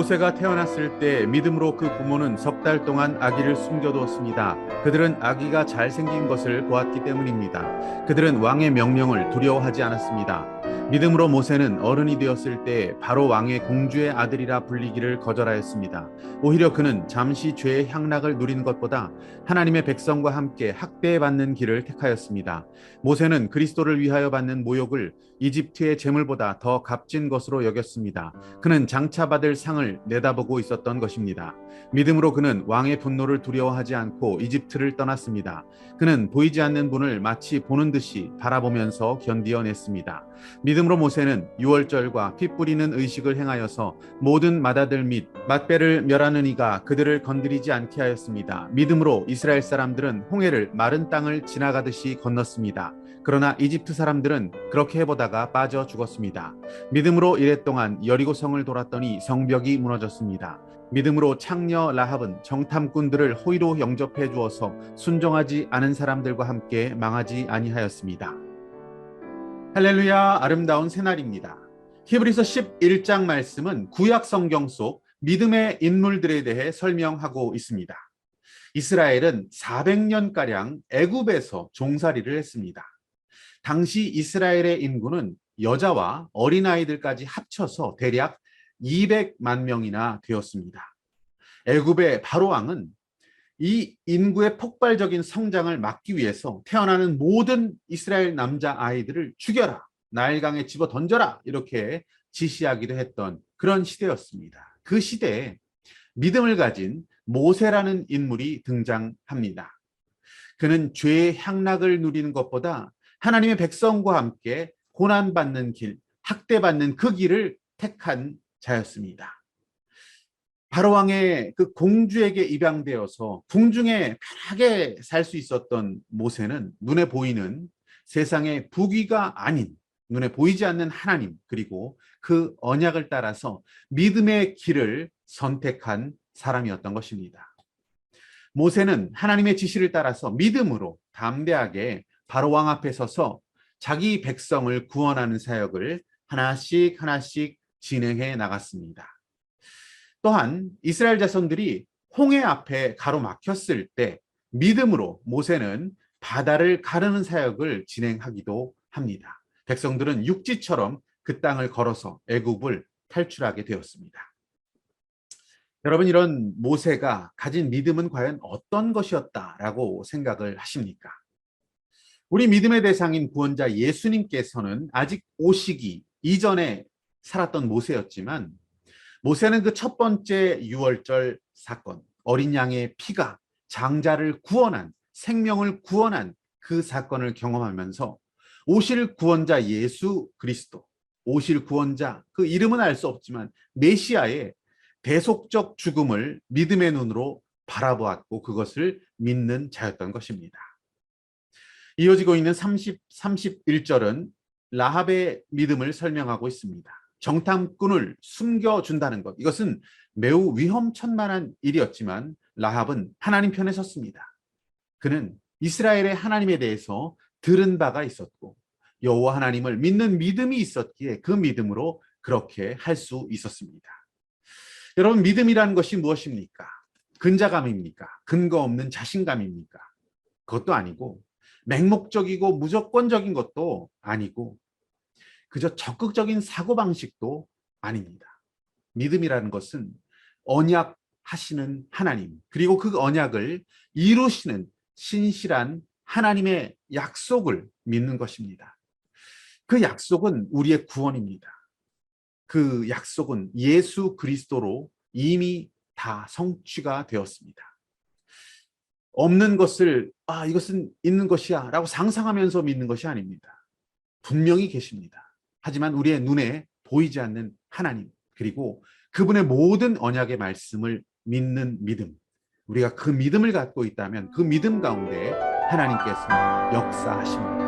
모세가 태어났을 때 믿음으로 그 부모는 석 달 동안 아기를 숨겨두었습니다. 그들은 아기가 잘생긴 것을 보았기 때문입니다. 그들은 왕의 명령을 두려워하지 않았습니다. 믿음으로 모세는 어른이 되었을 때 바로 왕의 공주의 아들이라 불리기를 거절하였습니다. 오히려 그는 잠시 죄의 향락을 누리는 것보다 하나님의 백성과 함께 학대받는 길을 택하였습니다. 모세는 그리스도를 위하여 받는 모욕을 이집트의 재물보다 더 값진 것으로 여겼습니다. 그는 장차 받을 상을 내다보고 있었던 것입니다. 믿음으로 그는 왕의 분노를 두려워하지 않고 이집트를 떠났습니다. 그는 보이지 않는 분을 마치 보는 듯이 바라보면서 견디어냈습니다. 믿음으로 모세는 유월절과 피 뿌리는 의식을 행하여서 모든 맏아들 및 맏배를 멸하는 이가 그들을 건드리지 않게 하였습니다. 믿음으로 이스라엘 사람들은 홍해를 마른 땅을 지나가듯이 건넜습니다. 그러나 이집트 사람들은 그렇게 해보다가 빠져 죽었습니다. 믿음으로 이랫동안 여리고성을 돌았더니 성벽이 무너졌습니다. 믿음으로 창녀 라합은 정탐꾼들을 호의로 영접해 주어서 순종하지 않은 사람들과 함께 망하지 아니하였습니다. 할렐루야, 아름다운 새날입니다. 히브리서 11장 말씀은 구약 성경 속 믿음의 인물들에 대해 설명하고 있습니다. 이스라엘은 400년가량 애굽에서 종살이를 했습니다. 당시 이스라엘의 인구는 여자와 어린아이들까지 합쳐서 대략 200만 명이나 되었습니다. 애굽의 바로 왕은 이 인구의 폭발적인 성장을 막기 위해서 태어나는 모든 이스라엘 남자 아이들을 죽여라, 나일강에 집어 던져라, 이렇게 지시하기도 했던 그런 시대였습니다. 그 시대에 믿음을 가진 모세라는 인물이 등장합니다. 그는 죄의 향락을 누리는 것보다 하나님의 백성과 함께 고난받는 길, 학대받는 그 길을 택한 자였습니다. 바로왕의 그 공주에게 입양되어서 궁중에 편하게 살 수 있었던 모세는 눈에 보이는 세상의 부귀가 아닌, 눈에 보이지 않는 하나님, 그리고 그 언약을 따라서 믿음의 길을 선택한 사람이었던 것입니다. 모세는 하나님의 지시를 따라서 믿음으로 담대하게 바로왕 앞에 서서 자기 백성을 구원하는 사역을 하나씩 하나씩 진행해 나갔습니다. 또한 이스라엘 자손들이 홍해 앞에 가로막혔을 때 믿음으로 모세는 바다를 가르는 사역을 진행하기도 합니다. 백성들은 육지처럼 그 땅을 걸어서 애굽을 탈출하게 되었습니다. 여러분, 이런 모세가 가진 믿음은 과연 어떤 것이었다라고 생각을 하십니까? 우리 믿음의 대상인 구원자 예수님께서는 아직 오시기 이전에 살았던 모세였지만, 모세는 그 첫 번째 유월절 사건, 어린 양의 피가 장자를 구원한, 생명을 구원한 그 사건을 경험하면서 오실 구원자 예수 그리스도, 오실 구원자, 그 이름은 알 수 없지만 메시아의 대속적 죽음을 믿음의 눈으로 바라보았고 그것을 믿는 자였던 것입니다. 이어지고 있는 31절은 라합의 믿음을 설명하고 있습니다. 정탐꾼을 숨겨준다는 것, 이것은 매우 위험천만한 일이었지만 라합은 하나님 편에 섰습니다. 그는 이스라엘의 하나님에 대해서 들은 바가 있었고 여호와 하나님을 믿는 믿음이 있었기에 그 믿음으로 그렇게 할 수 있었습니다. 여러분, 믿음이라는 것이 무엇입니까? 근자감입니까? 근거 없는 자신감입니까? 그것도 아니고, 맹목적이고 무조건적인 것도 아니고, 그저 적극적인 사고방식도 아닙니다. 믿음이라는 것은 언약하시는 하나님, 그리고 그 언약을 이루시는 신실한 하나님의 약속을 믿는 것입니다. 그 약속은 우리의 구원입니다. 그 약속은 예수 그리스도로 이미 다 성취가 되었습니다. 없는 것을 이것은 있는 것이야 라고 상상하면서 믿는 것이 아닙니다. 분명히 계십니다. 하지만 우리의 눈에 보이지 않는 하나님, 그리고 그분의 모든 언약의 말씀을 믿는 믿음, 우리가 그 믿음을 갖고 있다면 그 믿음 가운데 하나님께서 역사하십니다.